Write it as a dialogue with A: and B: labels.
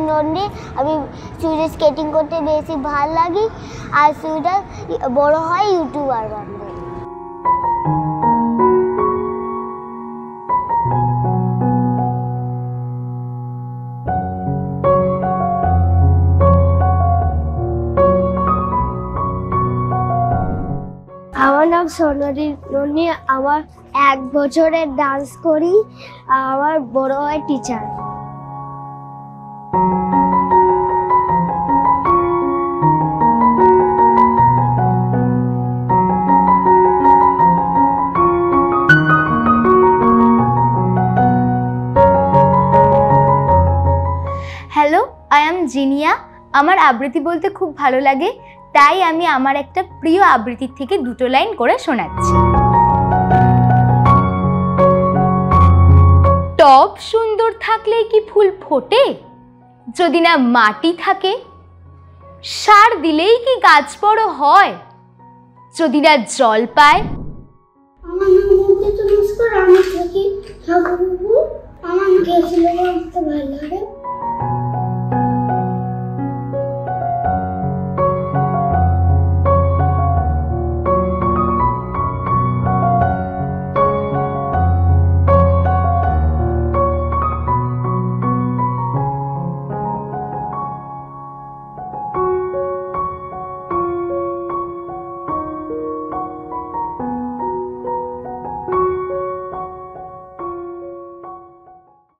A: জন্য আমি সুইটা স্কেটিং করতে বেশি ভালো লাগে আর সুইটা বড় হয় ইউটিউবার বানবে। আমার নাম সোনালি ননি। আমার 1 বছরের ডান্স করি। আমার বড় হয় teacher.
B: Hello, I am Zinia. আমার আবৃত্তি বলতে খুব ভালো লাগে, তাই আমি আমার একটা প্রিয় আবৃত্তির থেকে 2টো লাইন করে শোনাচ্ছি। টব সুন্দর থাকলেই কি ফুল ফোটে? যদি না মাটি থাকে। সার দিলেই কি গাছ বড় হয়? যদি না জল পায়।
A: আমার নাম অঙ্কিতা নস্কর। আমি থাকি ঠাকুরপুর। আমার গেছিল বলতে ভালো লাগে।